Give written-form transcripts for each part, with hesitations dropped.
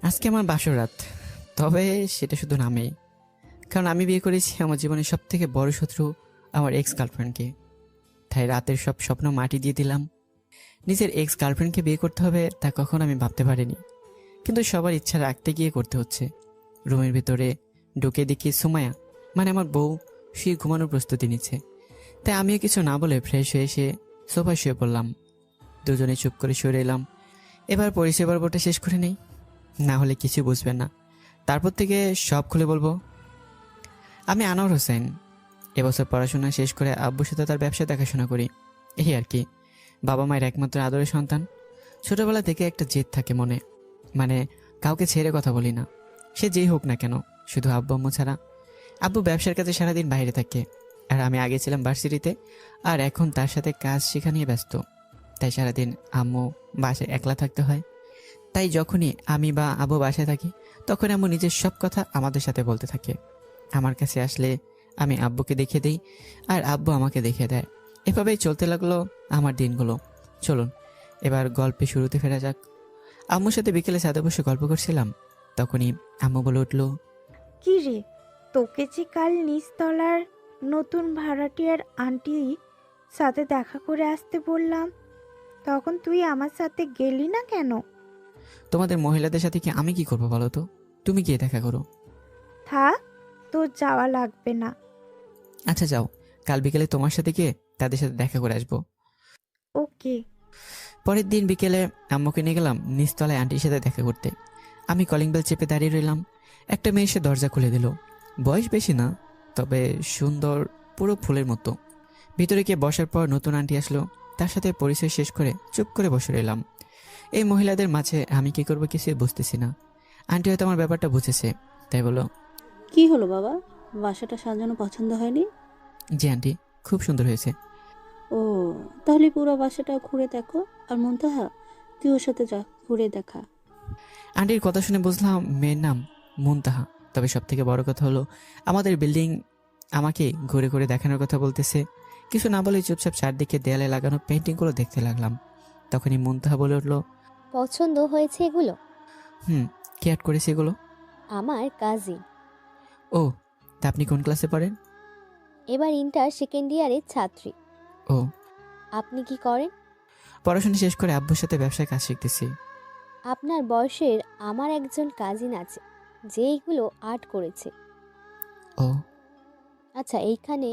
আজকে আমার বাসর রাত, তবে সেটা শুধু নামেই। কারণ আমি বিয়ে করেছি আমার জীবনের সব থেকে বড় শত্রু আমার এক্স গার্লফ্রেন্ডকে। তাই রাতের সব স্বপ্ন মাটি দিয়ে দিলাম। নিজের এক্স গার্লফ্রেন্ডকে বিয়ে করতে হবে তা কখনো আমি ভাবতে পারিনি, কিন্তু সবার ইচ্ছা রাখতে গিয়ে করতে হচ্ছে। রুমের ভিতরে ঢুকে দেখি সুমায়া, মানে আমার বউ, শুয়ে ঘুমানোর প্রস্তুতি নিচ্ছে। তাই আমিও কিছু না বলে ফ্রেশ হয়ে এসে সোফায় শুয়ে পড়লাম। দুজনে চুপ করে শুয়ে এলাম। এবার পরিষেবার বোটা শেষ করে নেই, না হলে কিছু বুঝবেন না। তারপর থেকে সব খুলে বলবো। আমি আনোয়ার হোসেন, এবছর পড়াশোনা শেষ করে আব্বুর সাথে তার ব্যবসা দেখাশোনা করি। এই আর কি। বাবা মায়ের একমাত্র আদরের সন্তান। ছোটবেলা থেকে একটা জেদ থাকে মনে, মানে কাউকে ছেড়ে কথা বলি না, সে যেই হোক না কেন, শুধু আব্বু আম্মু ছাড়া। আব্বু ব্যবসার কাজে সারাদিন বাইরে থাকে, আর আমি আগে ছিলাম ভার্সিটিতে, আর এখন তার সাথে কাজ শেখা নিয়ে ব্যস্ত। তাই সারাদিন আম্মু বাসায় একলা থাকতে হয়। তাই যখনই আমি বা আব্বু বাসায় থাকি, তখন আম্মু নিজের সব কথা আমাদের সাথে বলতে থাকে। আমার কাছে আসলে আমি আব্বুকে দেখিয়ে দিই, আর আব্বু আমাকে দেখিয়ে দেয়। এভাবেই চলতে লাগলো আমার দিনগুলো। চলুন এবার গল্পে শুরুতে ফেরা যাক। আম্মুর সাথে বিকেলে ছাদে বসে গল্প করছিলাম, তখনই আম্মু বলে উঠলো, কি রে, তোকে যে কাল নিচতলার নতুন ভাড়াটিয়ার আন্টি সাথে দেখা করে আসতে বললাম, তখন তুই আমার সাথে গেলি না কেন? তোমাদের মহিলাদের সাথে কি আমি কি করবো বলো তো? তুমি গিয়ে দেখা করো। থাক, তোর যাওয়া লাগবে না। আচ্ছা যাও, কাল বিকেলে তোমার সাথে গিয়ে তাদের সাথে দেখা করে আসবো। ওকে। পরের দিন বিকেলে আম্মুকে নিয়ে গেলাম নিচতলায় আন্টির সাথে দেখা করতে। আমি কলিং বেল চেপে দাঁড়িয়ে রইলাম। একটা মেয়ে এসে দরজা খুলে দিল। বয়স বেশি না, তবে সুন্দর, পুরো ফুলের মতো। ভিতরে গিয়ে বসার পর নতুন আন্টি আসলো, তার সাথে পরিচয় শেষ করে চুপ করে বসে রইলাম। এই মহিলাদের মাঝে আমি কি করবো কিছুই বুঝতেছি না। আন্টি হয়তো আমার ব্যাপারটা বুঝেছে, তাই বলো, কি হলো বাবা, বাসাটা সাজানো পছন্দ হয়নি? জি আন্টি, খুব সুন্দর হয়েছে। ও, তাহলে পুরো বাসাটা ঘুরে দেখো। আর মুনতাহা, তুই ওর সাথে যা, ঘুরে দেখা। আন্টির কথা শুনে বুঝলাম মেয়ের নাম মুনতাহা। তবে সব থেকে বড় কথা হলো আমাদের বিল্ডিং আমাকে ঘুরে ঘুরে দেখানোর কথা বলতেছে। কিছু না বলে চুপচাপ চারদিকে দেয়ালে লাগানো পেন্টিংগুলো দেখতে লাগলাম। তখনই মুনতাহা বলে উঠলো, পছন্দ হয়েছে এগুলো? কে অ্যাড করেছে এগুলো? আমার কাজিন। ও, তা আপনি কোন ক্লাসে পড়েন? এবার ইন্টার সেকেন্ড ইয়ারের ছাত্রী। ও, আপনি কি করেন? পড়াশোনা শেষ করে আব্বুর সাথে ব্যবসায় কাজ শিখতেছি। আপনার বয়সের আমার একজন কাজিন আছে যে এইগুলো আর্ট করেছে। ও, আচ্ছা, এইখানে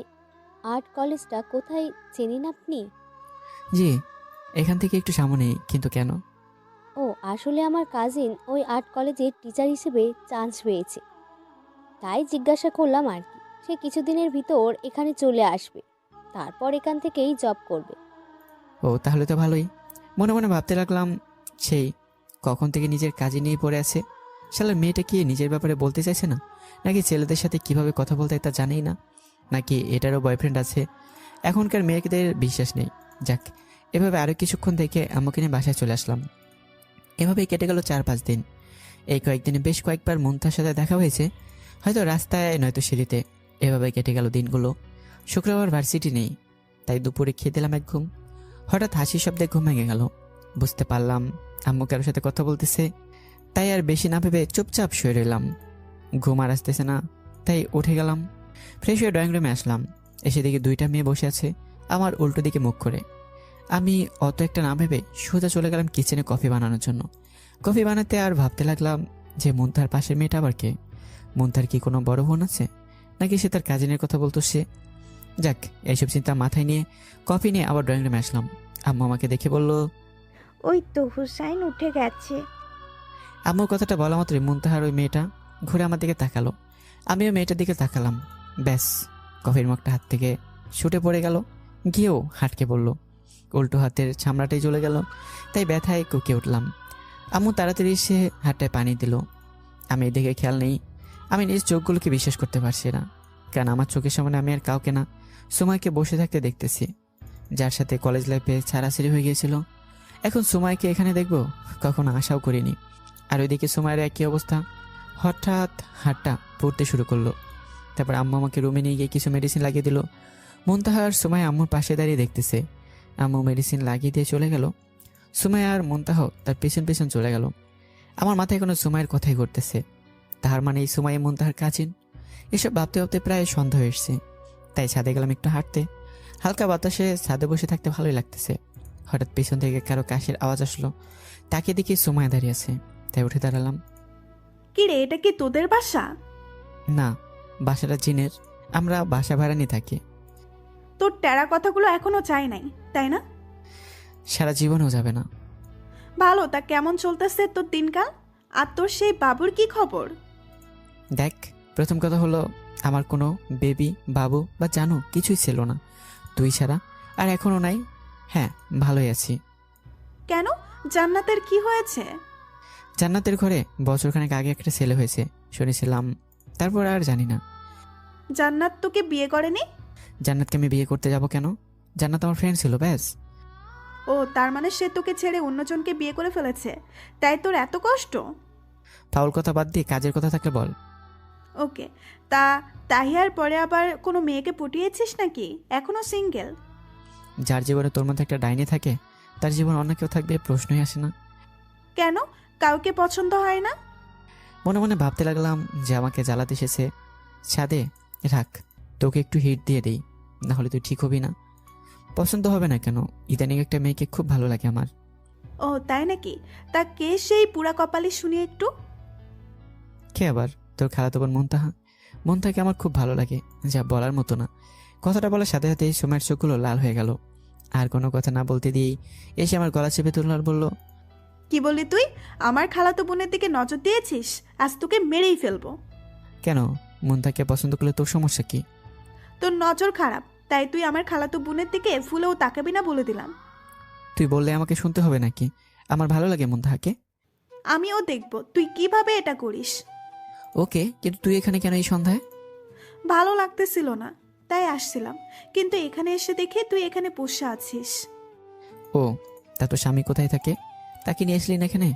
আর্ট কলেজটা কোথায় চেনেন আপনি? জি, এখান থেকে একটু সামনেই, কিন্তু কেন? ও, আসলে আমার কাজিন ওই আর্ট কলেজের টিচার হিসেবে চান্স পেয়েছে, তাই জিজ্ঞাসা করলাম আর কি। সে কিছুদিনের ভিতর এখানে চলে আসবে, তারপর এখান থেকেই জব করবে। ও, তাহলে তো ভালোই। মনে মনে ভাবতে লাগলাম, সেই কখন থেকে নিজের কাজে নিয়ে পড়ে আছে। শালার মেয়েটা কি নিজের ব্যাপারে বলতে চাইছে না, নাকি ছেলেদের সাথে কিভাবে কথা বলতে হয় তা জানেই না, নাকি এটারও বয়ফ্রেন্ড আছে? এখনকার মেয়েদের বিশ্বাস নেই। যাক, এভাবে আরও কিছুক্ষণ থেকে আমাকে নিয়ে বাসায় চলে আসলাম। এভাবেই কেটে গেল 4-5 দিন। এই কয়েকদিনে বেশ কয়েকবার মুনতার সাথে দেখা হয়েছে, হয়তো রাস্তায় নয়তো সিঁড়িতে। এভাবে কেটে গেল দিনগুলো। শুক্রবার ভার্সিটি নেই, তাই দুপুরে খেয়ে দিলাম এক ঘুম। হঠাৎ হাসির শব্দে ঘুম ভেঙে গেল। বুঝতে পারলাম আম্মু কারোর সাথে কথা বলতেছে, তাই আর বেশি না ভেবে চুপচাপ শুয়ে রইলাম। ঘুম আর আসতেছে না, তাই উঠে গেলাম। ফ্রেশ হয়ে ড্রয়িং রুমে আসলাম। এসে দেখি 2টা মেয়ে বসে আছে আমার উল্টো দিকে মুখ করে। আমি অত একটা না ভেবে সোজা চলে গেলাম কিচেনে কফি বানানোর জন্য। কফি বানাতে আর ভাবতে লাগলাম যে মুনতার পাশের মেয়েটা আবার কে? মুনতার কি কোনো বড় বোন আছে, নাকি সে তার কাজিনের কথা বলতো সে? যাক, এইসব চিন্তা মাথায় নিয়ে কফি নিয়ে আবার ড্রয়িং রুমে আসলাম। আম্মু আমাকে দেখে বলল, ওই তো হুসাইন উঠে গেছে। আম্মুর কথাটা বলা মাত্রই মুনতাহার ওই মেয়েটা ঘুরে আমার দিকে তাকালো। আমিও মেয়েটার দিকে তাকালাম। ব্যাস, কফির মগটা হাত থেকে ছুটে পড়ে গেল, গিয়েও হাটকে পড়ল। উল্টো হাতের চামড়াটাই জ্বলে গেল, তাই ব্যথায় কুঁকে উঠলাম। আম্মু তাড়াতাড়ি এসে হাতটায় পানি দিল। আমি এদিকে খেয়াল নেই। আমি নিজ চোখগুলোকে বিশ্বাস করতে পারছি না, কারণ আমার চোখের সামনে আমি আর কাউকে না, সময়কে বসে থাকতে দেখতেছি, যার সাথে কলেজ লাইফে ছাড়াছাড়ি হয়ে গিয়েছিল। এখন সময়কে এখানে দেখবো কখনো আশাও করিনি। আর ওইদিকে সময়ের একই অবস্থা। হঠাৎ হাতটা পড়তে শুরু করলো। তারপর আম্মু আমাকে রুমে নিয়ে গিয়ে কিছু মেডিসিন লাগিয়ে দিল। মুনতাহার সময় আম্মুর পাশে দাঁড়িয়ে দেখতেছে। আম্মু মেডিসিন লাগিয়ে দিয়ে চলে গেল। সুমাইয়া আর মুনতাহ তার পেছন পেছন চলে গেল। আমার মাথায় কোনো সুমাইয়ের কথাই ঘটতেছে, তার মানে এই সুমাইয়া মুনতাহার কাজিন। এসব ভাবতে ভাবতে প্রায় সন্ধ্যা হয়ে এসছে, তাই ছাদে গেলাম একটু হাঁটতে। হালকা বাতাসে ছাদে বসে থাকতে ভালোই লাগতেছে। হঠাৎ পেছন থেকে কারো কাশির আওয়াজ আসলো, তাকে দেখি সুমাইয়া দাঁড়িয়ে আছে, তাই উঠে দাঁড়ালাম। কি রে, এটা কি তোদের বাসা? না, বাসাটা জিনের, আমরা বাসা ভাড়া নিয়ে থাকি। তোর টেরা কথাগুলো এখনো চাই নাই, তাই না? সারা জীবনেও যাবে না। ভালো, তা কেমন চলতেছে তোর দিনকাল? আর তোর সেই বাবুর কি খবর? দেখ, প্রথম কথা হলো আমার কোনো বেবি বাবু বা জানো কিছুই ছিল না, তুই ছাড়া। আর এখনও নাই। হ্যাঁ, ভালোই আছি। কেন, জান্নাতের কি হয়েছে? জান্নাতের ঘরে বছরখানেক আগে একটা ছেলে হয়েছে শুনেছিলাম, তারপর আর জানি না। জান্নাত তোকে বিয়ে করেনি? জান্নাতকে আমি বিয়ে করতে যাব কেন? জান্নাত আমার ফ্রেন্ড ছিল, ব্যাস। ও, তার মানে সে তোকে ছেড়ে অন্যজনকে বিয়ে করে ফেলেছে, তাই তোর এত কষ্ট? ফাউল কথা বাদ দিয়ে কাজের কথা থাকলে বল। ওকে, তা তাহিয়ার পরে আবার কোনো মেয়েকে পটিয়েছিস নাকি? এখনো সিঙ্গেল? যার জীবনে তোর মধ্যে একটা ডাইনি থাকে, তার জীবন অন্য কেউ থাকবে প্রশ্নই আসে না। কেন, কাউকে পছন্দ হয় না? মনে মনে ভাবতে লাগলাম যে আমাকে জ্বালাতে এসেছে ছাদে, রাখ, তোকে একটু হিট দিয়ে দেই, না হলে তুই ঠিক হবি না। পছন্দ হবে না কেন, ইদানিং একটা মেয়েকে খুব ভালো লাগে আমার। ও তাই নাকি? তা কে সেই পুরা কপালি শুনি একটু। কে আবার? তোর খালাতো বোন মুনতাহা। মুনতাহাকে আমার খুব ভালো লাগে, যা বলার মতো না। কথাটা বলার সাথে সাথে সময়ের চোখগুলো লাল হয়ে গেল। আর কোনো কথা না বলতে দিয়েই এসে আমার গলা চেপে তুলল আর বলল, কি বললি তুই? আমার খালাতো বোনের দিকে নজর দিয়েছিস? আজ তোকে মেরেই ফেলবো। কেন, মুনতাহাকে পছন্দ করলে তোর সমস্যা কি? তোর নজর খারাপ, তাই তুই আমার খালাতো বোনের দিকে ফুলেও তাকাবি না বলে দিলাম। তুই বললে আমাকে শুনতে হবে নাকি? আমার ভালো লাগে মুনতাহাকে। আমিও দেখব তুই কিভাবে এটা করিস। ওকে, কিন্তু তুই এখানে কেন এই সন্ধ্যায়? ভালো লাগতেছিল না, তাই আসছিলাম, কিন্তু এখানে এসে দেখে তুই এখানে বসে আছিস। ও, তা তোর স্বামী কোথায় থাকে? তাকে নিয়ে আসলি না এখানে?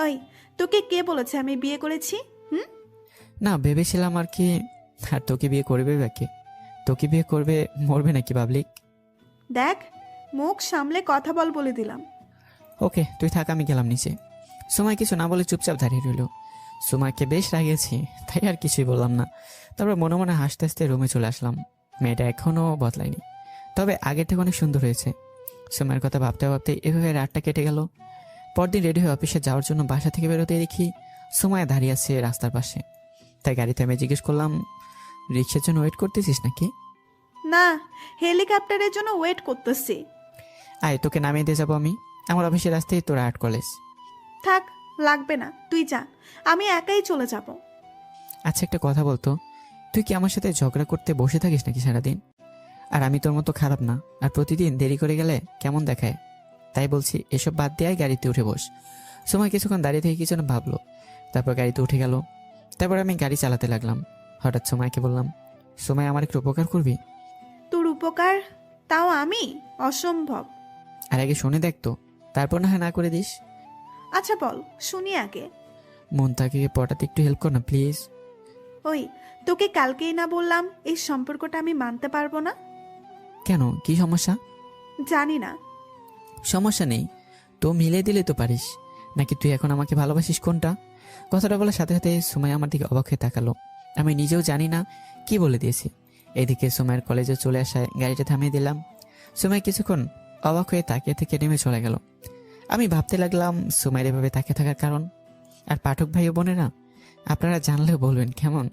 ওই, তোকে কে বলেছে আমি বিয়ে করেছি? না, ভেবেছিলাম আর কি। আর তোকে বিয়ে করবে বাকি? তোকে বিয়ে করবে মরবে নাকি পাবলিক? দেখ, মুখ সামলে কথা বল বলে দিলাম। ওকে, তুই থাক, আমি গেলাম নিচে। সময় কিছু না বলে চুপচাপ দাঁড়িয়ে রইল। সময়কে বেশ রাগিয়েছি, তাই আর কিছুই বললাম না। তারপর মনে মনে হাসতে হাসতে রুমে চলে আসলাম। মেয়েটা এখনও বদলায়নি, তবে আগের থেকে অনেক সুন্দর হয়েছে। সময়ের কথা ভাবতে ভাবতে এভাবে রাতটা কেটে গেল। পরদিন রেডি হয়ে অফিসে যাওয়ার জন্য বাসা থেকে বেরোতে দেখি সময় দাঁড়িয়ে আছে রাস্তার পাশে। তাই গাড়িতে আমি জিজ্ঞেস করলাম, রিক্সার জন্য ওয়েট করতেছিস নাকি? না, হেলিকপ্টারের জন্য ওয়েট করতেছি। আয়, তোকে নামিয়ে দিয়ে যাবো আমি। আমার অফিসের রাস্তায় তোর আর্ট কলেজ। থাক, লাগবে না, তুই যা, আমি একাই চলে যাব। আচ্ছা, একটা কথা বলতো, তুই কি আমার সাথে ঝগড়া করতে বসে থাকিস নাকি সারাদিন? আর আমি তোর মতো খারাপ না, আর প্রতিদিন দেরি করে গেলে কেমন দেখায়? তাই বলছি, এসব বাদ দিয়ে গাড়িতে উঠে বস। সময় কিছুক্ষণ দাঁড়িয়ে থেকে কিছু না ভাবলো, তারপর গাড়িতে উঠে গেল। তারপর আমি গাড়ি চালাতে লাগলাম। হঠাৎ সময়কে বললাম, সময় আমার একটু উপকার করবি? তোর উপকার? তাও আমি? অসম্ভব। আর আগে শুনে দেখ তো, তারপর না হয় না করে দিস। আচ্ছা বল, শুনি আগে। মনটাকে পটাতে একটু হেল্প কর না প্লিজ। ওই, তোকে কালকেই না বললাম এই সম্পর্কটা আমি মানতে পারবো না? কেন, কি সমস্যা? জানি না। সমস্যা নেই তো, মিলে দিলে তো পারিস। নাকি তুই এখন আমাকে ভালোবাসিস কোনটা? কথাটা বলার সাথে সাথে সময় আমার দিকে অবাক হয়ে তাকালো। আমি নিজেও জানি না কি বলে দিয়েছি। এদিকে সময়ের কলেজে চলে আসায় গাড়িটা থামিয়ে দিলাম। সময় কিছুক্ষণ অবাক হয়ে তাকিয়ে থেকে নেমে চলে গেল। আমি ভাবতে লাগলাম সময়ের এভাবে তাকিয়ে থাকার কারণ। আর পাঠক ভাই ও বোনেরা, আপনারা জানলেও বলবেন কেমন।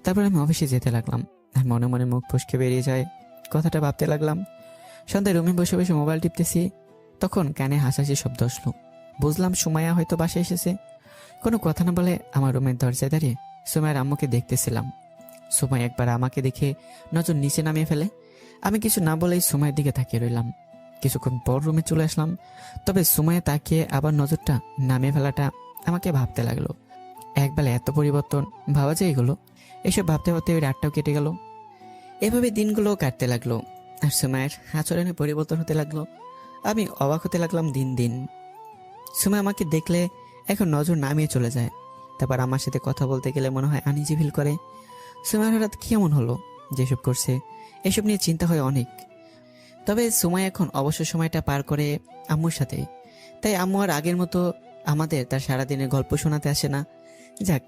তারপর আমি অফিসে যেতে লাগলাম, আর মনে মনে মুখ ফসকে বেরিয়ে যায় কথাটা ভাবতে লাগলাম। সন্ধ্যায় রুমে বসে বসে মোবাইল টিপতেছি, তখন কানে হাসাহাসি শব্দ আসলো। বুঝলাম সুমাইয়া হয়তো বাসায় এসেছে। কোনো কথা না বলে আমার রুমের দরজায় দাঁড়িয়ে সুমাইয়ার আম্মুকে দেখতেছিলাম। সুমাই একবার আমাকে দেখে নজর নিচে নামিয়ে ফেলে। আমি কিছু না বলেই সুমাইয়ের দিকে তাকিয়ে রইলাম। কিছুক্ষণ পর রুমে চলে আসলাম, তবে সুমাইয়া তাকিয়ে আবার নজরটা নামিয়ে ফেলাটা আমাকে ভাবতে লাগলো, একবেলা এত পরিবর্তন, ভাবা যায় এগুলো? এসব ভাবতে ভাবতে ওই রাতটাও কেটে গেল। এভাবে দিনগুলো কাটতে লাগলো, আর সুমাইয়ের আচরণে পরিবর্তন হতে লাগলো। আমি অবাক হতে লাগলাম দিন দিন। সুমাই আমাকে দেখলে এখন নজর নামিয়ে চলে যায়, তারপর আমার সাথে কথা বলতে গেলে মনে হয় আনইজি ফিল করে। সুমাইয়ের হঠাৎ কেমন হলো যেসব করছে, এসব নিয়ে চিন্তা হয় অনেক। তবে সুমাই এখন অবসর সময়টা পার করে আম্মুর সাথে। তাই আম্মু আর আগের মতো আমাদের তার সারাদিনের গল্প শোনাতে আসে না। যাক,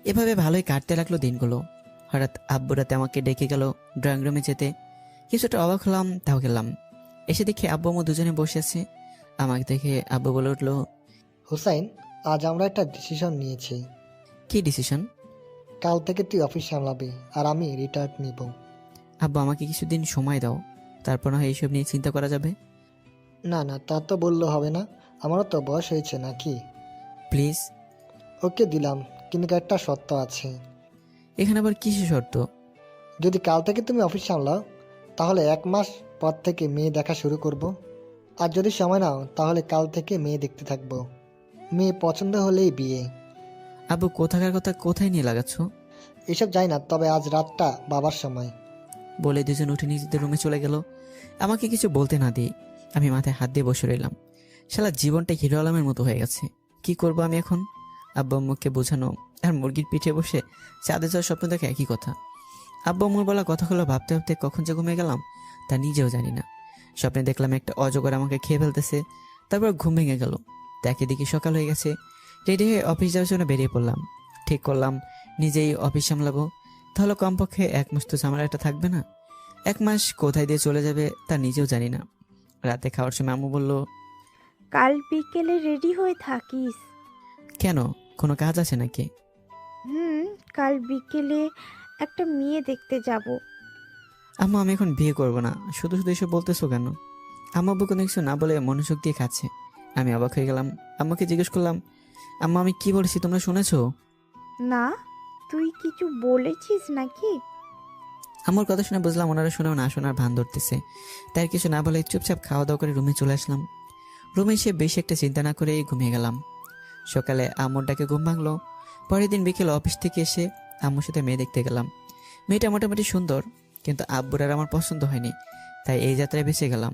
এভাবে ভালোই কাটতে লাগলো দিনগুলো। হঠাৎ আব্বু রাতে আমাকে ডেকে গেল ড্রয়িং রুমে যেতে। কিছুটা অবাক হলাম, তাও গেলাম। এসে দেখি আব্বু আম্মু দুজনে বসে আছে। আমাকে দেখে আব্বু বলে উঠলো, হুসাইন, আজ আমরা একটা ডিসিশন নিয়েছি। কি ডিসিশন? কাল থেকে তুই অফিস সামলাবি আর আমি রিটায়ার্ড নিব। আব্বু, আমাকে কিছুদিন সময় দাও, তারপর না হয় এইসব নিয়ে চিন্তা করা যাবে। না না, তা তো বললে হবে না, আমারও তো বয়স হয়েছে নাকি। প্লিজ। ওকে দিলাম, কিন্তু একটা শর্ত আছে। এখানে আবার কিসের শর্ত? যদি কাল থেকে তুমি অফিস সামলাও তাহলে 1 মাস পর থেকে মেয়ে দেখা শুরু করব। আর যদি সময় নাও তাহলে কাল থেকে মেয়ে দেখতে থাকবো। মেয়ে পছন্দ হলেই বিয়ে। আব্বু, কোথাকার কথা কোথায় নিয়ে লাগাচ্ছ? এসব যাই না, তবে আজ রাতটা বাবার সময়। বলে দুজন উঠে নিজেদের রুমে চলে গেল। আমাকে কিছু বলতে না দিয়ে আমি মাথায় হাত দিয়ে বসে রইলাম। শালা জীবনটা হিরো আলমের মতো হয়ে গেছে। কি করব আমি এখন? আব্বু আম্মুকে বোঝানো আর মুরগির পিঠে বসে চাঁদে যাওয়ার স্বপ্ন দেখা একই কথা। আব্বু আম্মুর বলা কথাগুলো ভাবতে ভাবতে কখন যে ঘুমিয়ে গেলাম তা নিজেও জানি না। স্বপ্নে দেখলাম একটা অজগর আমাকে খেয়ে ফেলতেছে। তারপর ঘুম ভেঙে গেল। দেখে দেখি সকাল হয়ে গেছে। রেডি হয়ে অফিস যাওয়ার জন্য বেরিয়ে পড়লাম। ঠিক করলাম নিজেই অফিস সামলাবো, তাহলে কমপক্ষে 1 মাস তো ঝামেলাটা থাকবে না। 1 মাস কোথায় দিয়ে চলে যাবে তা নিজেও জানি না। রাতে খাওয়ার সময় আম্মু বলল, কাল বিকেলে রেডি হয়ে থাকিস। কেন, কোনো কাজ আছে নাকি? কাল বিকেলে একটা মেয়ে দেখতে যাব। আম্মু, আমি এখন বিয়ে করব না। শুধু শুধু এসব বলতেছো কেন? আম্মু আব্বু কোনো কিছু না বলে মনোযোগ দিয়ে খাচ্ছে। আমি অবাক হয়ে গেলাম। আম্মুকে জিজ্ঞেস করলাম, আম্মু আমি কি বলেছি তোমরা শুনেছো? না, তুই কিছু বলেছিস নাকি? আমার কথা শুনে বুঝলাম ওনারা শুনেও না শোনার ভান ধরতেছে। তাই কিছু না বলে চুপচাপ খাওয়া দাওয়া করে রুমে চলে আসলাম। রুমে এসে বেশি একটা চিন্তা না করে ঘুমিয়ে গেলাম। সকালে আম্মুর ডাকে ঘুম ভাঙলো। পরের দিন বিকেল অফিস থেকে এসে আম্মুর সাথে মেয়ে দেখতে গেলাম। মেয়েটা মোটামুটি সুন্দর, কিন্তু আব্বুর আর আমার পছন্দ হয়নি। তাই এই যাত্রায় বেঁচে গেলাম।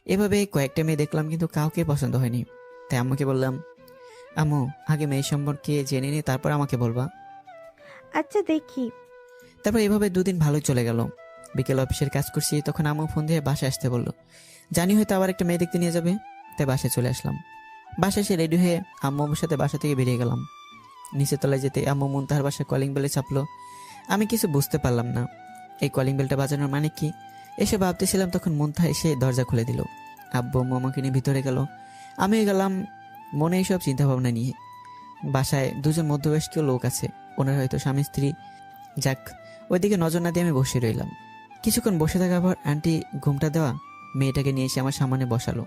এভাবে কয়েকটা মেয়ে দেখলাম, কিন্তু কাউকে পছন্দ হয়নি। তাই আম্মুকে বললাম, আম্মু আগে মেয়ে সম্পর্কে জেনে নিয়ে তারপর আমাকে বলবা। আচ্ছা দেখি। তারপর এভাবে 2 দিন ভালোই চলে গেল। বিকেল অফিসের কাজ করছি, তখন আম্মু ফোন দিয়ে বাসায় আসতে বললো। জানি হয়তো আবার একটা মেয়ে দেখতে নিয়ে যাবে, তাই বাসায় চলে আসলাম। বাসায় এসে রেডি হয়ে আম্মু আম্মুর সাথে বাসা থেকে বেরিয়ে গেলাম। নিচের তলায় যেতে আম্মু মুনতাহার বাসায় কলিং বেলে চাপলো। আমি কিছু বুঝতে পারলাম না এই কলিং বেলটা বাজানোর মানে কি। এসে ভাবতেছিলাম, তখন মুনতাহা এসে দরজা খুলে দিল। আব্বু আম্মু আমাকে নিয়ে ভিতরে গেল। আমি গেলাম মনে এইসব চিন্তা ভাবনা নিয়ে। বাসায় 2জন মধ্যবয়স্ক লোক আছে, ওনার হয়তো স্বামী স্ত্রী। যাক, ওইদিকে নজর না দিয়ে আমি বসে রইলাম। কিছুক্ষণ বসে থাকার পর আন্টি ঘুমটা দেওয়া মেয়েটাকে নিয়ে এসে আমার সামনে বসালো।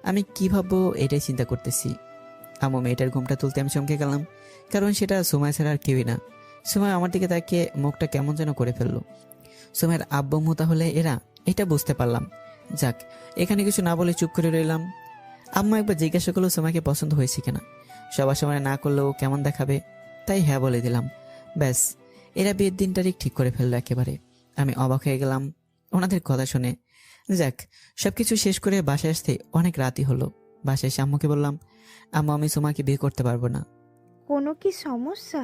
আমি কি ভাববো এটাই চিন্তা করতেছি। আম্মু মেয়েটার ঘুমটা তুলতে আমি চমকে গেলাম, কারণ সেটা সুমাইয়া ছাড়া আর কেউই না। সুমাইয়া আমার দিকে তাকিয়ে মুখটা কেমন যেন করে ফেললো। সুমাইয়ার আব্বু আম্মু তাহলে এরা, এটা বুঝতে পারলাম। যাক, এখানে কিছু না বলে চুপ করে রইলাম। আম্মু একবার জিজ্ঞাসা করলো সুমাইয়াকে পছন্দ হয়েছে কিনা। সবার সামনে না করলেও কেমন দেখাবে, তাই হ্যাঁ বলে দিলাম। ব্যাস, এরা বিয়ের দিন তারিখ ঠিক করে ফেললো একেবারে। আমি অবাক হয়ে গেলাম ওনাদের কথা শুনে। যাক, সবকিছু শেষ করে বাসায় আসতে অনেক রাতই হলো। বাসায় এসে আম্মুকে বললাম, আম্মু আমি সুমাকে বিয়ে করতে পারবো না। কোনো কি সমস্যা?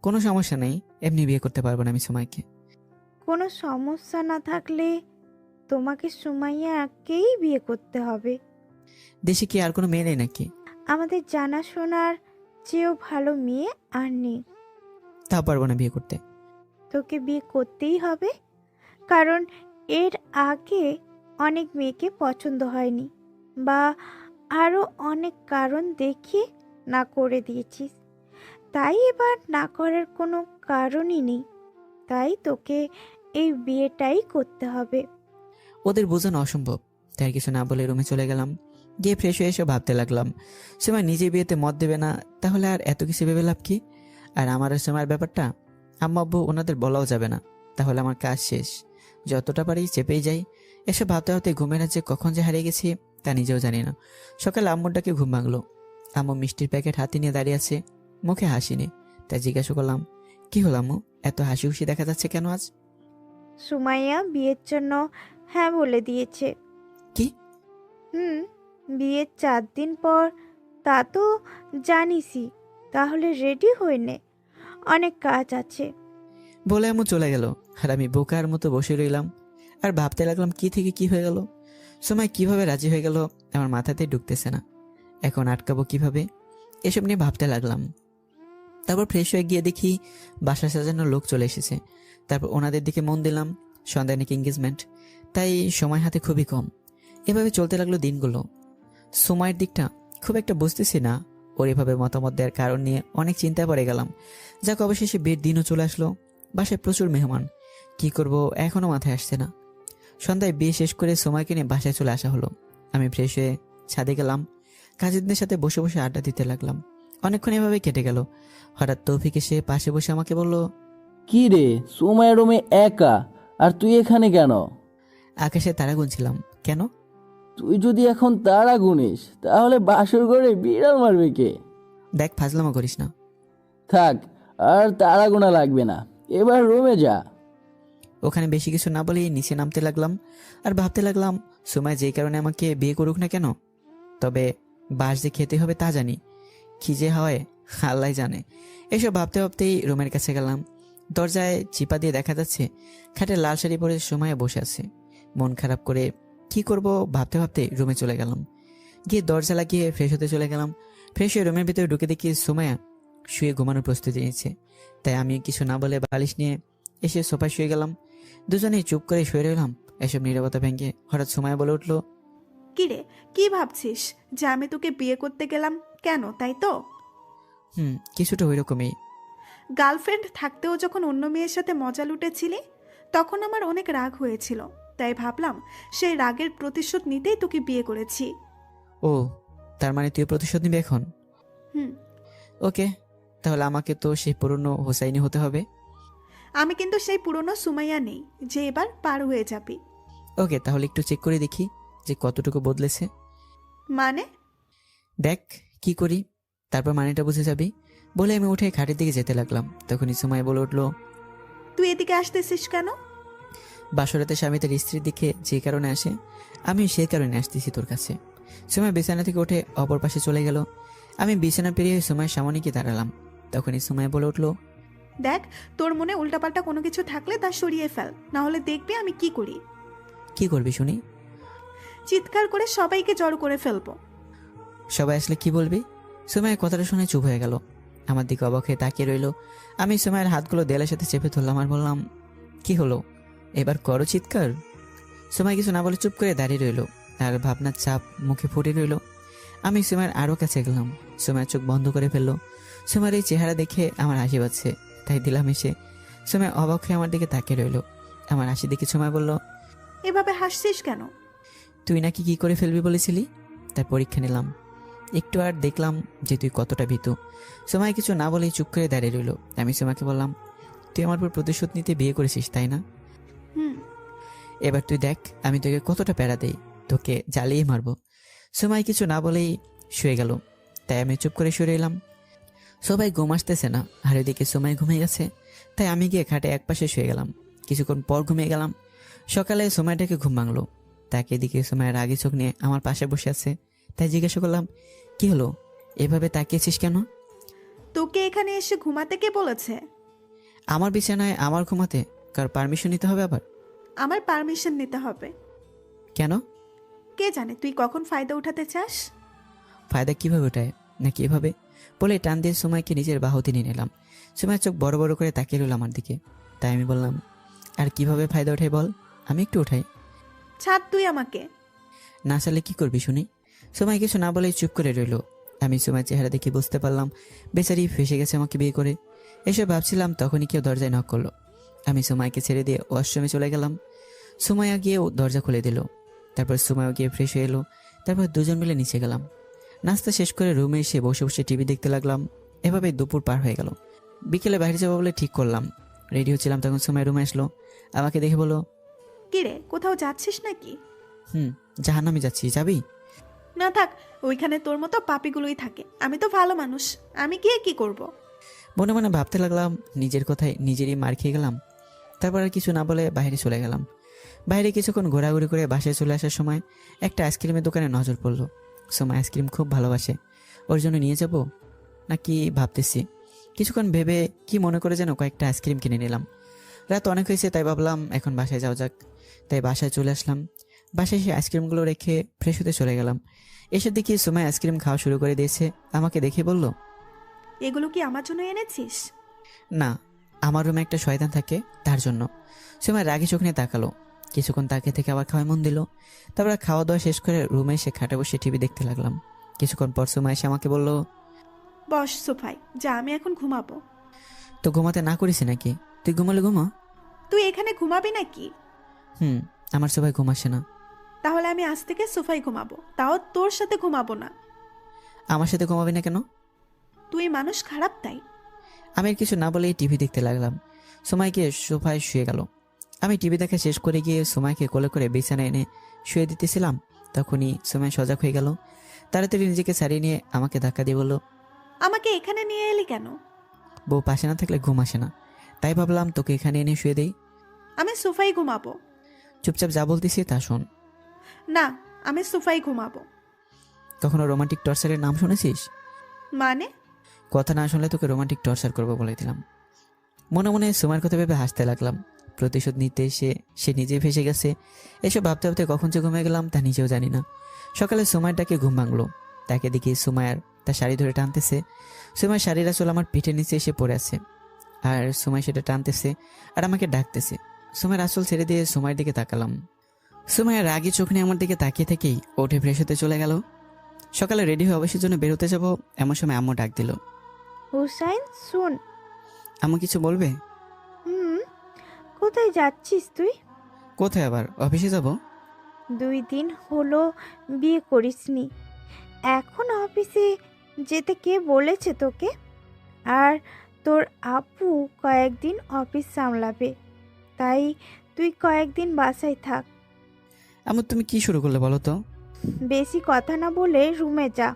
কোনো সমস্যা নেই, এমনি বিয়ে করতে পারবো না আমি সুমাইকে। কোনো সমস্যা না থাকলে তোমাকে সুমাইয়াকেই বিয়ে করতে হবে। দেশে কি আর কোনো মেয়ে নেই নাকি? আমাদের জানাশোনার চেয়েও ভালো মেয়ে আর নেই। তা পারবো না বিয়ে করতে। তোকে বিয়ে করতেই হবে, কারণ এর আগে অনেক মেয়েকে পছন্দ হয়নি, বা আরও অনেক কারণ দেখিয়ে না করে দিয়েছিস। তাই এবার না করার কোনো কারণই নেই। তাই তোকে এই বিয়েটাই করতে হবে। ওদের বোঝানো অসম্ভব। তাই আর কিছু না বলে রুমে চলে গেলাম। গিয়ে ফ্রেশ হয়ে এসে ভাবতে লাগলাম, সুমাই নিজে বিয়েতে মত দেবে না, তাহলে আর এত কিছু ভেবে লাভ কি? আর আমার আর সুমাইয়ের ব্যাপারটা আম্মা আব্বু ওনাদের বলাও যাবে না, তাহলে আমার কাজ শেষ। যতটা পারি চেপেই যাই। এসব ভাবতে ভাবতে ঘুমের রাজ্যে কখন যে হারিয়ে গেছি তা নিজেও জানি না। সকালে আম্মুর ডাকে ঘুম ভাঙলো। আম্মু মিষ্টির প্যাকেট হাতে নিয়ে দাঁড়িয়ে আছে, মুখে হাসি নেই। তাই জিজ্ঞাসা করলাম, কি হলো আম্মু, এত হাসি খুশি দেখা যাচ্ছে কেন আজ? সুমাইয়া বিয়ের জন্য হ্যাঁ বলে দিয়েছে। কি? বিয়ের 4 দিন পর, তা তো জানিসই। তাহলে রেডি হয়ে নে, অনেক কাজ আছে। বলে আম্মু চলে গেল। আর আমি বোকার মতো বসে রইলাম আর ভাবতে লাগলাম কি থেকে কি হয়ে গেল। সময় কিভাবে রাজি হয়ে গেল আমার মাথাতেই ঢুকতেছে না। এখন আটকাবো কিভাবে, এসব নিয়ে ভাবতে লাগলাম। তারপর ফ্রেশ হয়ে গিয়ে দেখি বাসা সাজানোর লোক চলে এসেছে। তারপর ওনাদের দিকে মন দিলাম। সন্ধ্যায় নাকি এঙ্গেজমেন্ট, তাই সময় হাতে খুবই কম। এভাবে চলতে লাগলো দিনগুলো। সময়ের দিকটা খুব একটা বুঝতেছি না। ওর এভাবে মতামত দেওয়ার কারণ নিয়ে অনেক চিন্তায় পড়ে গেলাম। যাক, অবশেষে বিয়ের দিনও চলে আসলো। বাসায় প্রচুর মেহমান, কি করব এখনো মাথায় আসছে না। সন্ধ্যায় বিয়ে শেষ করে সময়কে নিয়ে বাসায় চলে আসা হলো। আমি ফ্রেশ হয়ে ছাদে গেলাম। কাজিনদের সাথে বসে বসে আড্ডা দিতে লাগলাম। অনেকক্ষণ এভাবে কেটে গেল। হঠাৎ তৌফিক এসে পাশে বসে আমাকে বলল, কি রে, সময় রুমে একা, আর তুই এখানে কেন? আকাশে তারা গুনছিলাম। কেন? তুই যদি এখন তারা গুনিস তাহলে বাসর ঘরে বিড়াল মারবে কে? দেখ, ফাজলামো করিস না। থাক, আর তারা গোনা লাগবে না, এবার রুমে যা। ওখানে বেশি কিছু না বলেই নিচে নামতে লাগলাম। আর ভাবতে লাগলাম, সময় যেই কারণে আমাকে বিয়ে করুক না কেন, তবে বাস যে খেতে হবে তা জানি, কি যে হয় আল্লাহ জানে। এসব ভাবতে ভাবতেই রুমের কাছে গেলাম। দরজায় চিপা দিয়ে দেখা যাচ্ছে খাটে লাল শাড়ি পরে সময় বসে আছে। মন খারাপ করে কি করব ভাবতে ভাবতে রুমে চলে গেলাম। গিয়ে দরজা লাগিয়ে ফ্রেশ হতে চলে গেলাম। ফ্রেশ হয়ে রুমের ভিতরে ঢুকে দেখি সুমাইয়া শুয়ে ঘুমানোর প্রস্তুতি নিচ্ছে। তাই আমি কিছু না বলে বালিশ নিয়ে এসে সোফায় শুয়ে গেলাম। দুজনেই চুপ করে শুয়ে রইলাম। এসব নীরবতা ভেঙে হঠাৎ সুমাইয়া বলে উঠলো, কিরে, কি ভাবছিস যে আমি তোকে বিয়ে করতে গেলাম কেন, তাই তো? কিছুটা ওই রকমই। গার্লফ্রেন্ড থাকতেও যখন অন্য মেয়ের সাথে মজা লুটেছিলি তখন আমার অনেক রাগ হয়েছিল, তাই ভাবলাম সেই রাগের প্রতিশোধ নিতেই তোকে বিয়ে করেছি। ও, তার মানে তুই প্রতিশোধ নিবি এখন? হুম। ওকে, তাহলে আমাকে তো সেই পুরনো হোসাইনি হতে হবে। আমি কিন্তু সেই পুরনো সুমাইয়া নেই যে এবার পার হয়ে যাবি। ওকে, তাহলে একটু চেক করে দেখি যে কতটুকু বদলেছে। মানে? দেখ কি করি, তারপর মানেটা বুঝে যাবি। বলে আমি উঠে খাটের দিকে যেতে লাগলাম। তখনই সময় বলে উঠলো, তুই এদিকে আসতেছিস কেন? বাসরাতে স্বামী তার স্ত্রীর দিকে যে কারণে আসে, আমি সেই কারণে আসতেছি তোর কাছে। সময় বিছানা থেকে উঠে অপর পাশে চলে গেল। আমি বিছানা পেরিয়ে সময়ের সামনে গিয়ে দাঁড়ালাম। তখনই সময় বলে উঠলো, দেখ, তোর মনে উল্টাপাল্টা কোনো কিছু থাকলে তা সরিয়ে ফেল, না হলে দেখবি আমি কি করি। কি করবি শুনি? চিৎকার করে সবাইকে জড়ো করে ফেলবো। সবাই আসলে কি বলবি? সময়ের কথাটা শুনে চুপ হয়ে গেল। আমার দিকে অবাক হয়ে তাকিয়ে রইল। আমি সময়ের হাতগুলো দেয়ালের সাথে চেপে ধরলাম আর বললাম, কি হলো, এবার করো চিৎকার। সময় কিছু না বলে চুপ করে দাঁড়িয়ে রইল, আর ভাবনার চাপ মুখে ফুটে রইল। আমি সময়ের আরও কাছে গেলাম। সময়ের চোখ বন্ধ করে ফেললো। সময়ের এই চেহারা দেখে আমার হাসি পাচ্ছে, তাই দিলাম এসে। সময় অবাক হয়ে আমার দিকে তাকিয়ে রইল। আমার হাসি দেখে সময় বলল, এভাবে হাসছিস কেন? তুই নাকি কি করে ফেলবি বলেছিলি, তার পরীক্ষা নিলাম। একটু আর দেখলাম যে তুই কতটা ভীতু। সময় কিছু না বলেই চুপ করে দাঁড়িয়ে রইল। আমি সোমাকে বললাম, তুই আমার উপর প্রতিশোধ নিতে বিয়ে করেছিস তাই না? হুম। এবার তুই দেখ আমি তোকে কতটা প্যারা দেই, তোকে জ্বালিয়ে মারবো। সময় কিছু না বলেই শুয়ে গেল। তাই আমি চুপ করে শুয়ে এলাম। সবাই ঘুম আসতেছে না, আর এদিকে সময় ঘুমিয়ে গেছে। তাই আমি গিয়ে খাটে একপাশে শুয়ে গেলাম। কিছুক্ষণ পর ঘুমিয়ে গেলাম। সকালে সময়টাকে ঘুম ভাঙলো। তাকে এদিকে সময়ের আগে চোখ নিয়ে আমার পাশে বসে আছে। তাই জিজ্ঞাসা করলাম, কি হলো, এভাবে তাকিয়েছিস কেন? তোকে এখানে এসে ঘুমাতে কে বলেছে? আমার বিছানায় আমার ঘুমাতে কার পারমিশন নিতে হবে আবার? আমার পারমিশন নিতে হবে। কেন? কে জানে তুই কখন ফায়দা উঠাতে চাস। ফায়দা কিভাবে ওঠায় নাকি এভাবে? বলে টান দিয়ে সময়কে নিজের বাহুতে নিয়ে নিলাম। সময়ের চোখ বড় বড় করে তাকিয়ে রইল আমার দিকে। তাই আমি বললাম, আর কিভাবে ফায়দা ওঠাই বল, আমি একটু উঠাই। ছাড় তুই আমাকে। না চালে কি করবি শুনি? সময় কিছু না বলেই চুপ করে রইল। আমি সময় চেহারা দেখে বুঝতে পারলাম বেচারি ফেসে গেছে আমাকে বিয়ে করে। এসব ভাবছিলাম তখনই কেউ দরজায় নক করলো। আমি সময়কে ছেড়ে দিয়ে ওয়াশরুমে চলে গেলাম। সময়া গিয়েও দরজা খুলে দিল। তারপর সময়ও গিয়ে ফ্রেশ হয়ে এলো। তারপর দুজন মিলে নিচে গেলাম। নাস্তা শেষ করে রুমে এসে বসে বসে টিভি দেখতে লাগলাম। এভাবে দুপুর পার হয়ে গেল। বিকেলে বাইরে যাবো বলে ঠিক করলাম। রেডি হচ্ছিলাম তখন সময় রুমে আসলো। আমাকে দেখে বলো, কিরে, কোথাও যাচ্ছিস নাকি? জাহান্নামে যাচ্ছি, যাবি? না থাক, ওইখানে তোর মতো পাপিগুলোই থাকে। আমি তো ভালো মানুষ, আমি গিয়ে কি করব? মনে মনে ভাবতে লাগলাম, নিজের কথায় নিজেরই মার খেয়ে গেলাম। তারপর আর কিছু না বলে বাইরে চলে গেলাম। বাইরে কিছুক্ষণ ঘোরাঘুরি করে বাসায় চলে আসার সময় একটা আইসক্রিমের দোকানে নজর পড়লো। সময় আইসক্রিম খুব ভালোবাসে, ওর জন্য নিয়ে যাব নাকি ভাবতেছি। কিছুক্ষণ ভেবে কি মনে করে যেন কয়েকটা আইসক্রিম কিনে নিলাম। রাত অনেক হয়েছে, তাই ভাবলাম এখন বাসায় যাওয়া যাক। তাই বাসায় চলে আসলাম। বাসায় এসে আইসক্রিমগুলো রেখে ফ্রেশ হতে চলে গেলাম। এসে দেখি সুমাই আইসক্রিম খাওয়া শুরু করে দিয়েছে। আমাকে দেখে বলল, এগুলো কি আমার জন্য এনেছিস? না, আমার রুমে একটা শয়তান থাকে, তার জন্য। সুমাই রাগে চোখ নিয়ে তাকালো। কিছুক্ষণ তাকিয়ে থেকে আবার খাওয়ায় মন দিল। তারপর খাওয়া দাওয়া শেষ করে রুমে এসে খাটে বসে টিভি দেখতে লাগলাম। কিছুক্ষণ পর সুমাই এসে আমাকে বলল, বস সোফায়, যা আমি এখন ঘুমাবো। তো ঘুমাতে না করিস নাকি? তুই ঘুমালে ঘুমা। তুই এখানে ঘুমাবি নাকি? আমার সবাই ঘুম আসে না। তাহলে আমি আজ থেকে সোফায় ঘুমাবো, তাও তোর সাথে ঘুমাবো না। আমার সাথে ঘুমাবি না কেন? তুই মানুষ খারাপ তাই। আমি আর কিছু না বলেই টিভি দেখতে লাগলাম। সুমাইকে সোফায় শুয়ে গেল। আমি টিভি দেখা শেষ করে গিয়ে সুমাইকে কোলে করে বিছানায় এনে শুয়ে দিতেছিলাম। তখনই সুমাই সজাগ হয়ে গেল। তাড়াতাড়ি নিজেকে ছাড়িয়ে নিয়ে আমাকে ধাক্কা দিয়ে বলল, আমাকে এখানে নিয়ে এলি কেন? বউ পাশে না থাকলে ঘুম আসে না, তাই ভাবলাম তোকে এখানে এনে শুয়ে দেই। আমি সোফায় ঘুমাবো। চুপচাপ যা বলতেছি তা শোন। না, আমি সোফায় ঘুমাবো। কখনো রোমান্টিক টর্চারের নাম শুনেছিস? মানে? কথা না শুনলে তোকে রোমান্টিক টর্চার করবো বলে দিলাম। মনে মনে সুমার কথা ভেবে হাসতে লাগলাম। প্রতিশোধ নিতে এসে সে নিজেই ফেসে গেছে। এসব ভাবতে ভাবতে কখন যে ঘুমিয়ে গেলাম তা নিজেও জানি না। সকালে সুমাইয়ের ডাকে ঘুম ভাঙলো। তাকে দেখি সুমাইয়ার তার শাড়ি ধরে টানতেছে। সুমাইয়ের শাড়ির আঁচল আমার পিঠের নিচে এসে পড়ে আছে, আর সুমাই সেটা টানতেছে আর আমাকে ডাকতেছে। সুমাইয়ের আঁচল ছেড়ে দিয়ে সুমাইয়ের দিকে তাকালাম। সুমাইয়ের রাগী চোখ নিয়ে আমার দিকে তাকিয়ে থেকেই উঠে ফ্রেশ হতে চলে গেল। সকালে রেডি হয়ে অবশ্যই জন্য বেরোতে যাব, এমন সময় আম্মু ডাক দিল। হুসাইন শুন। আম্মু কিছু বলবে? কোথায় যাচ্ছিস তুই? কোথায় আবার? অফিসে যাব। 2 দিন হলো বিয়ে করিসনি, এখন অফিসে যেতে কে বলেছে তোকে? আর তোর আপু কয়েকদিন অফিস সামলাবে, তাই তুই কয়েকদিন বাসায় থাক। আম্মু তুমি কি শুরু করলে বলো তো? বেশি কথা না বলে রুমে যা।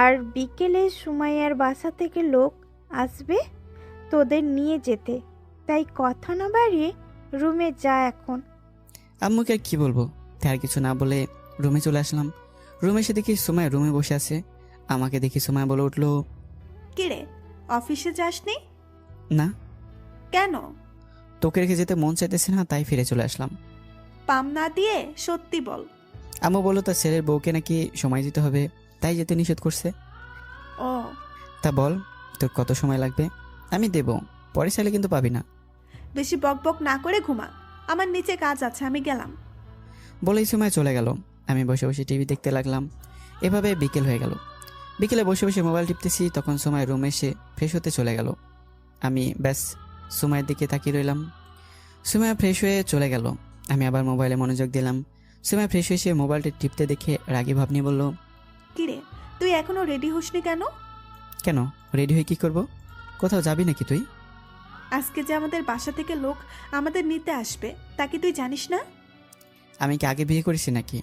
আর বিকেলে সুমাইয়ার বাসা থেকে লোক আসবে তোদের নিয়ে যেতে, তাই কথা না বাড়িয়ে রুমে যা এখন। আম্মুকে আর কি বলবো, তাই আর কিছু না বলে রুমে চলে আসলাম। রুমে এসে দেখি সুমাই রুমে বসে আছে। আমাকে দেখি সুমাই বলে উঠলো, কিরে, অফিসে যাসনি? না। কেন? তোকে রেখে যেতে মন চাইতেছে না, তাই ফিরে চলে আসলাম। পাম না দিয়ে সত্যি বল। আম্মু বললো তার ছেলের বউকে নাকি সময় দিতে হবে, তাই যেতে নিষেধ করছে। ও, তা বল তোর কত সময় লাগবে? আমি দেব, পরে চাইলে কিন্তু পাবি না। বেশি বকবক না করে ঘুমা, আমার নিচে কাজ আছে, আমি গেলাম। বলেই সময় চলে গেল। আমি বসে বসে টিভি দেখতে লাগলাম। এভাবে বিকেল হয়ে গেল। বিকেলে বসে বসে মোবাইল টিপতেছি, তখন সময় রুমে এসে ফ্রেশ হতে চলে গেল। আমি ব্যাস সময়ের দিকে তাকিয়ে রইলাম। সময় ফ্রেশ হয়ে চলে গেল। আমি আবার মোবাইলে মনোযোগ দিলাম। সময় ফ্রেশ হয়ে এসে মোবাইলটা টিপতে দেখে রাগী ভাব নিয়ে বলল, কিরে, তুই এখনো রেডি হসনি কেন? কেন রেডি হয়ে কি করব? কোথাও যাবি নাকি তুই? আজকে যে আমাদের বাসা থেকে লোক আমাদের নিতে আসবে, তা কি তুই জানিস না? আমি কি আগে বিয়ে করেছি নাকি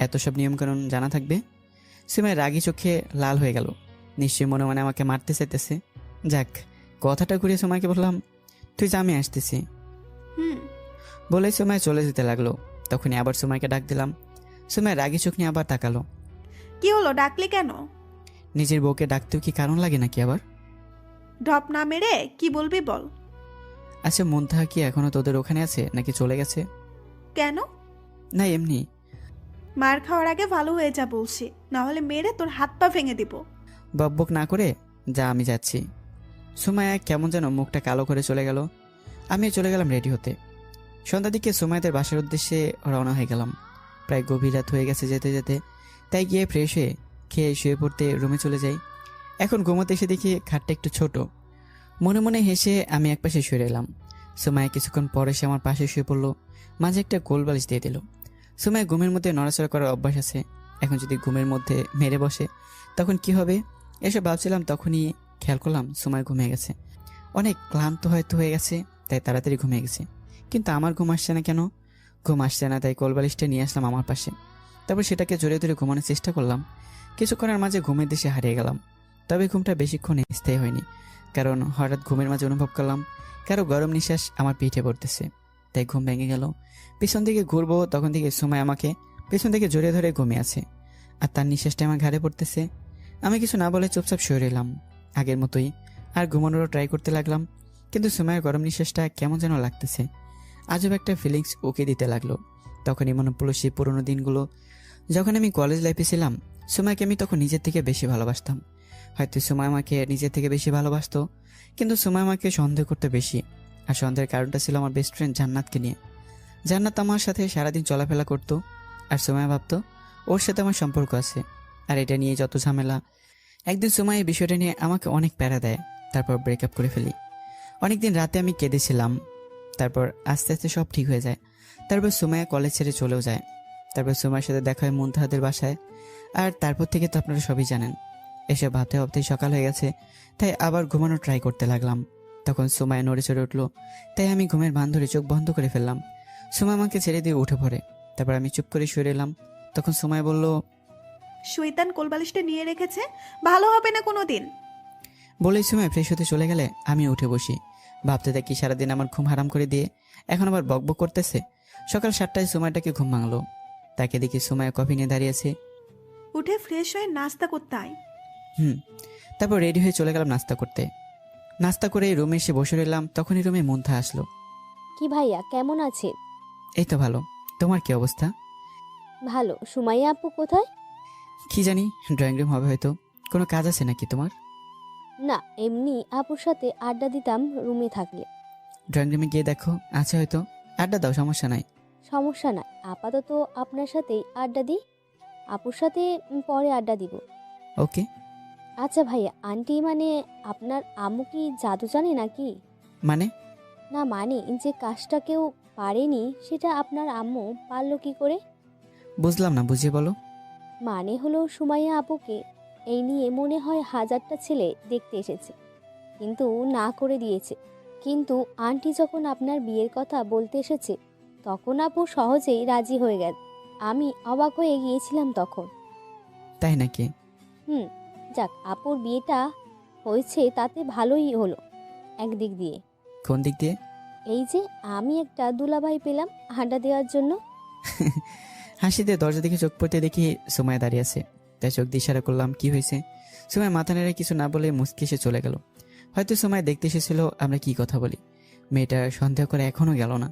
এত সব নিয়মকানুন জানা থাকবে? সময় রাগী চোখে লাল হয়ে গেল। নিশ্চয়ই মনে মনে আমাকে মারতে চাইতেছে। যাক, কথাটা ঘুরিয়ে সময়কে বললাম, তুই যা, আমি আসতেছি। হুম। বলে সময় চলে যেতে লাগলো। তখনই আবার সময়কে ডাক দিলাম। সময় রাগী চোখ নিয়ে আবার তাকালো। কি হলো, ডাকলি কেন? নিজের বউকে ডাকতেও কি কারণ লাগে নাকি আবার? ঢপ না মেরে কি বলবি বল। আচ্ছা, মুন্তাহা কি এখনো তোদের ওখানে আছে নাকি চলে গেছে? কেন? না এমনি। মার খাওয়ার আগে ভালো হয়ে যা বলছি, না হলে মেরে তোর হাত পা ভেঙে দিব। বকবক না করে যা, আমি যাচ্ছি। সুমাইয়া কেমন যেন মুখটা কালো করে চলে গেল। আমিও চলে গেলাম রেডি হতে। সন্ধ্যার দিকে সুমাইয়াদের বাসার উদ্দেশ্যে রওনা হয়ে গেলাম। প্রায় গভীর রাত হয়ে গেছে যেতে যেতে, তাই গিয়ে ফ্রেশ হয়ে খেয়ে শুয়ে পড়তে রুমে চলে যাই। এখন ঘুমোতে এসে দেখি খাটটা একটু ছোট। মনে মনে হেসে আমি একপাশে শুয়ে এলাম। সুমাইয়া কিছুক্ষণ পরে এসে আমার পাশে শুয়ে পড়লো, মাঝে একটা গোল বালিশ দিয়ে দিল। সুমাইয়া ঘুমের মধ্যে নড়াচড়া করার অভ্যাস আছে, এখন যদি ঘুমের মধ্যে মেরে বসে তখন কি হবে এসব ভাবছিলাম। তখনই খেয়াল করলাম সুমাইয়া ঘুমিয়ে গেছে। অনেক ক্লান্ত হয়তো হয়ে গেছে, তাই তাড়াতাড়ি ঘুমিয়ে গেছে। কিন্তু আমার ঘুম আসছে না কেন? ঘুম আসছে না, তাই কোলবালিশটা নিয়ে আসলাম আমার পাশে। তারপর সেটাকে জোরে ধরে ঘুমানোর চেষ্টা করলাম। কিছুক্ষণের মাঝে ঘুমের দেশে হারিয়ে গেলাম। তবে ঘুমটা বেশিক্ষণ স্থায়ী হয়নি, কারণ হঠাৎ ঘুমের মাঝে অনুভব করলাম কারো গরম নিঃশ্বাস আমার পিঠে পড়তেছে। তাই ঘুম ভেঙে গেল। পিছন দিকে ঘুরবো, তখন থেকে সময় আমাকে পেছন থেকে জড়িয়ে ধরে ঘুমিয়ে আছে, আর তার নিঃশ্বাসটা আমার ঘাড়ে পড়তেছে। আমি কিছু না বলে চুপচাপ শুয়ে রইলাম আগের মতোই, আর ঘুমানোরও ট্রাই করতে লাগলাম। কিন্তু সময়ের গরম নিঃশ্বাসটা কেমন যেন লাগতেছে, আজব একটা ফিলিংস ওকে দিতে লাগলো। তখনই মনে পড়লো সেই পুরোনো দিনগুলো, যখন আমি কলেজ লাইফে ছিলাম। সুমাইকে আমি তখন নিজের থেকে বেশি ভালোবাসতাম। হয়তো সুমাই আমাকে নিজের থেকে বেশি ভালোবাসতো, কিন্তু সুমাই আমাকে সন্দেহ করতে বেশি। আর সন্দেহের কারণটা ছিল আমার বেস্ট ফ্রেন্ড জান্নাতকে নিয়ে। জান্নাত আমার সাথে সারাদিন চলাফেরা করতো, আর সুমাই ভাবতো ওর সাথে আমার সম্পর্ক আছে। আর এটা নিয়ে যত ঝামেলা। একদিন সুমাই এই বিষয়টা নিয়ে আমাকে অনেক প্যারা দেয়, তারপর ব্রেকআপ করে ফেলি। অনেকদিন রাতে আমি কেঁদেছিলাম, তারপর আস্তে আস্তে সব ঠিক হয়ে যায়। তারপর সুমাইয়া কলেজ ছেড়ে চলেও যায়। তারপর সুমাইয়ের সাথে দেখা হয় মুনতাহাদের বাসায়। আর তারপর থেকে তো আপনারা সবই জানেন। এসব ভাবতে ভাবতেই সকাল হয়ে গেছে, তাই আবার ঘুমানোর ট্রাই করতে লাগলাম। তখন সুমাইয়া নড়ে চড়ে উঠলো, তাই আমি ঘুমের ভান ধরে চোখ বন্ধ করে ফেললাম। সুমাই আমাকে ছেড়ে দিয়ে উঠে পড়ে। তারপর আমি চুপ করে শুয়ে এলাম। তখন সুমাই বলল, শৈতান কোলবালিশটা নিয়ে রেখেছে, ভালো হবে না কোনো দিন। বলেই সুমাই ফ্রেশ হতে চলে গেলে আমি উঠে বসি। ভাবতে থাকি সারাদিন আমার ঘুম হারাম করে দিয়ে এখন আবার বকবক করতেছে। সকাল 7টায় সুমাইটাকে ঘুম ভাঙলো। তাকে দেখি সুমাই কফি নিয়ে দাঁড়িয়েছে। উঠে ফ্রেশ হয়ে নাস্তা করতে আয়। তারপর রেডি হয়ে চলে গেলাম নাস্তা করতে। নাস্তা করে রুমে এসে বসে রইলাম। তখনই রুমে মুনতাহা আসলো। কি ভাইয়া, কেমন আছে? এই তো ভালো, তোমার কি অবস্থা? ভালো। সুমাইয়া আপু কোথায়? কি জানি, ড্রয়িং রুম হবে হয়তো। কোনো কাজ আছে নাকি তোমার? না, এমনি আপুর সাথে আড্ডা দিতাম রুমে থাকলে। ড্রয়িং রুমে গিয়ে দেখো, আছে হয়তো। আড্ডা দাও, সমস্যা নাই। সমস্যা নাই, আপাতত আপনার সাথেই আড্ডা দিই। আপুর সাথে পরে আড্ডা দিব। ওকে। আচ্ছা ভাইয়া, আন্টি মানে আপনার আম্মু কি জাদু জানে নাকি? মানে? না মানে যে কাজটা কেউ পারেনি সেটা আপনার আম্মু পারলো কি করে? বুঝলাম না, বুঝিয়ে বলো। মানে হলো সুমাইয়া আপুকে এই নিয়ে মনে হয় 1000টা ছেলে দেখতে এসেছে, কিন্তু না করে দিয়েছে। কিন্তু আন্টি যখন আপনার বিয়ের কথা বলতে এসেছে তখন আপু সহজেই রাজি হয়ে গেল। আমি অবাক হয়ে গিয়েছিলাম তখন। তাই নাকি? যাক, আপুর বিয়েটা হয়েছে তাতে ভালোই হলো একদিক দিয়ে। কোন দিক দিয়ে? এই যে আমি একটা দুলাভাই পেলাম আড্ডা দেওয়ার জন্য। হাসি দিয়ে দরজা দিকে চোখ পড়তে দেখি সুমাইয়া দাঁড়িয়ে আছে। তাই চোখ দিয়ে ইশারা করলাম, কি হয়েছে? সুমাইয়া মাথা নেড়ে কিছু না বলে মুচকি এসে চলে গেল। হয়তো সুমাইয়া দেখতে এসেছিল আমরা কি কথা বলি। মেয়েটা সন্দেহ করে এখনো গেল না।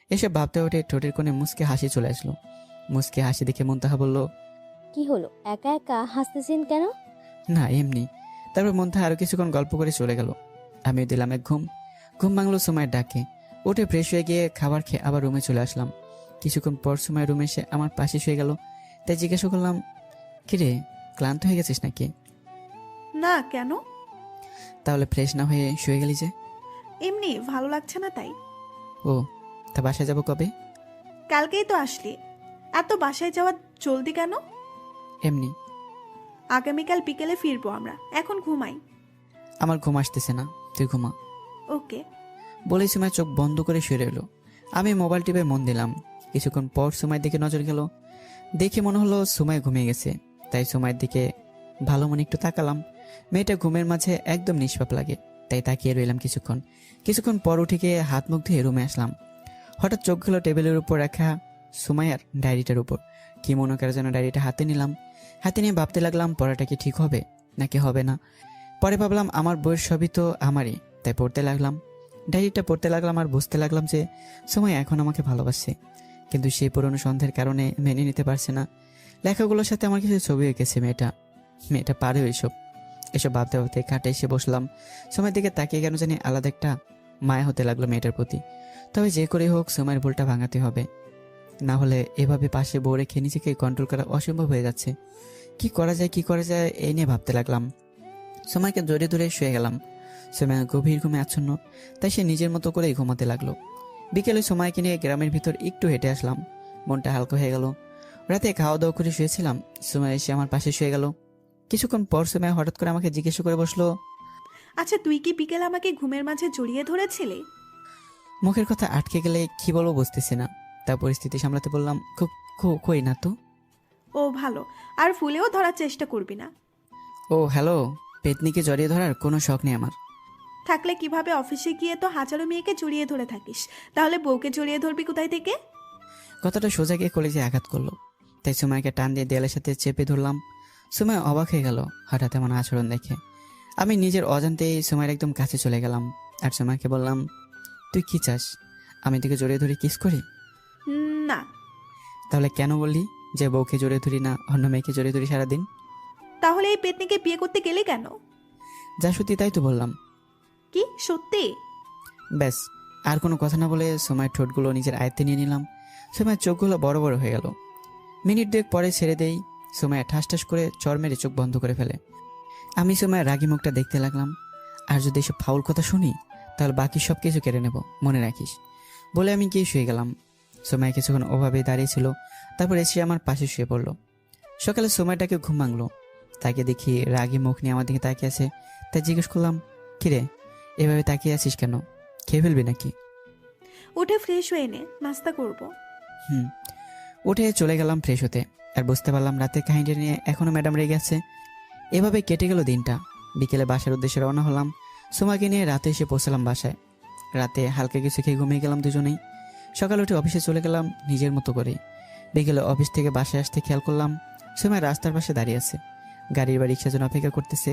এসে ভাবতে ওঠে ঠোঁটের কোণে মুচকে হাসি চলে আসলো। মুচকে হাসি দেখে মুনতাহা বলল, কি হলো, একা একা হাসতেছেন কেন? না এমনি। তারপর মুনতাহা আরো কিছুক্ষণ গল্প করে চলে গেল। আমিও দিলাম এক ঘুম। ঘুম ভাঙলো সুমাইয়ের ডাকে। উঠে ফ্রেশ হয়ে গিয়ে খাবার খেয়ে আবার রুমে চলে আসলাম। কিছুক্ষণ পর সুমাইয়ের রুমে এসে আমার পাশে শুয়ে গেল। তাই জিজ্ঞাসা করলাম, কিরে, ক্লান্ত হয়ে গেছিস নাকি? না, কেন? তাহলে ফ্রেশ না হয়ে শুয়ে গেলি যে? এমনি ভালো লাগছে না তাই। ও, তা বাসায় যাবো কবে? কালকেই তো আসলি, এত বাসায় যাওয়া জলদি কেন? এমনি। আগামীকাল বিকেলে ফিরবো আমরা, এখন ঘুমাই। আমার ঘুম আসতেছে না, তুই ঘুমা। ওকে। বলেই সুমাই চোখ বন্ধ করে শুয়ে রইল। আমি মোবাইল টিপে মন দিলাম। কিছুক্ষণ পর সুমাইয়ের দিকে নজর গেল। দেখে মনে হলো সুমাই ঘুমিয়ে গেছে। তাই সুমাইয়ের দিকে ভালো মনে একটু তাকালাম। মেয়েটা ঘুমের মাঝে একদম নিষ্পাপ লাগে। তাই তাকিয়ে রইলাম কিছুক্ষণ পর উঠে গিয়ে হাত মুখ ধুয়ে রুমে আসলাম। হঠাৎ চোখ গেল টেবিলের উপর রাখা সুমাইয়ার ডায়েরিটার উপর। কি মনে করে যেন ডায়েরিটা হাতে নিলাম। হাতে নিয়ে ভাবতে লাগলাম পড়াটা কি ঠিক হবে নাকি হবে না। পরে ভাবলাম আমার বইয়ের সবই তো আমারই, তাই পড়তে লাগলাম। ডায়েরিটা পড়তে লাগলাম আর বুঝতে লাগলাম যে সুমাইয়া এখন আমাকে ভালোবাসে, কিন্তু সেই পুরনো সন্দেহের কারণে মেনে নিতে পারছে না। লেখাগুলোর সাথে আমার কিছু ছবি এঁকেছে মেয়েটা পারে এসব ভাবতে ভাবতে খাটে এসে বসলাম। সময়ের দিকে তাকিয়ে কেন জানি আলাদা একটা মায়া হতে লাগলো মেয়েটার প্রতি। তবে যে করে হোক সময়ের ভুলটা ভাঙাতে হবে, না হলে এভাবে পাশে বউ রেখে নিজেকে কন্ট্রোল করা অসম্ভব হয়ে যাচ্ছে। কি করা যায় এই নিয়ে ভাবতে লাগলাম। সময়কে জড়িয়ে ধরে শুয়ে গেলাম। সময় গভীর ঘুমে আচ্ছন্ন, তাই সে নিজের মতো করেই ঘুমাতে লাগলো। বিকেলে সময়কে নিয়ে গ্রামের ভিতর একটু হেঁটে আসলাম। মনটা হালকা হয়ে গেল। রাতে খাওয়া দাওয়া করে শুয়েছিলাম। সময় এসে আমার পাশে শুয়ে গেল। কিছুক্ষণ পর সময় হঠাৎ করে আমাকে জিজ্ঞেস করে বসলো, আচ্ছা, তুই কি বিকেল আমাকে ঘুমের মাঝে জড়িয়ে ধরেছিলি? মুখের কথা আটকে গেলে কি বলবো বুঝতেছি না। তার পরিস্থিতি সামলাতে বললাম, কই না তো। ও ভালো, আর ফুলেও ধরার চেষ্টা করবি না। ও হ্যালো, পেতনিকে জড়িয়ে ধরার কোনো শখ নেই আমার। থাকলে কিভাবে অফিসে গিয়ে তো হাজারো মেয়েকে জড়িয়ে ধরে থাকিস, তাহলে বউকে জড়িয়ে ধরবি কোথায় থেকে? কথাটা সোজা গিয়ে কলেজে আঘাত করলো। তাই সুমাইকে টান দিয়ে দেয়ালের সাথে চেপে ধরলাম। সুমাই অবাক হয়ে গেল হঠাৎ এমন আচরণ দেখে। আমি নিজের অজান্তেই সুমাইয়ের একদম কাছে চলে গেলাম আর সুমাইকে বললাম, তুই কি চাস, আমি তোকে জড়িয়ে ধরে কিস করি? না। তাহলে কেন বললি যে বউকে জড়িয়ে ধরি না অন্য মেয়েকে জড়িয়ে ধরি সারাদিন? তাহলে এই পেতনিকে বিয়ে করতে গেলে কেন? যা সত্যি তাই তো বললাম। কি সত্যি? ব্যাস, আর কোনো কথা না বলে সময়ের ঠোঁটগুলো নিজের আয়ত্তে নিয়ে নিলাম। সময়ের চোখগুলো বড় বড় হয়ে গেল। মিনিট দুয়েক পরে ছেড়ে দেই। সময় ঠাস ঠাস করে চর মেরে চোখ বন্ধ করে ফেলে। আমি সময়ের রাগি মুখটা দেখতে লাগলাম। আর যদি এসব ফাউল কথা শুনি তাহলে বাকি সব কিছু কেড়ে নেব, মনে রাখিস বলে আমি গিয়ে শুয়ে গেলাম। সময় কিছুক্ষণ ওভাবেই দাঁড়িয়েছিল, তারপর এসে আমার পাশে শুয়ে পড়লো। সকালে সময়টাকে ঘুম ভাঙলো। তাকে দেখি রাগি মুখ নিয়ে আমার দিকে তাকিয়ে আছে। তাই জিজ্ঞেস করলাম, কিরে এভাবে তাকিয়ে আছিস কেন? খেয়ে ফেলবি নাকি? উঠে ফ্রেশ হয়ে নে, নাস্তা করব। উঠে চলে গেলাম ফ্রেশ হতে। আর বুঝতে পারলাম রাতের কাহিনীটা নিয়ে এখনো ম্যাডাম রেগে আছে। এভাবে কেটে গেল দিনটা। বিকেলে বাসার উদ্দেশ্যে রওনা হলাম। সোমাকে নিয়ে রাতে এসে পৌঁছালাম বাসায়। রাতে হালকা কিছু খেয়ে ঘুমিয়ে গেলাম দুজনেই। সকালে উঠে অফিসে চলে গেলাম নিজের মতো করে। বিকেলে অফিস থেকে বাসায় আসতে খেয়াল করলাম সোমা রাস্তার পাশে দাঁড়িয়ে আছে, গাড়ির বা রিক্সার জন্য অপেক্ষা করতেছে।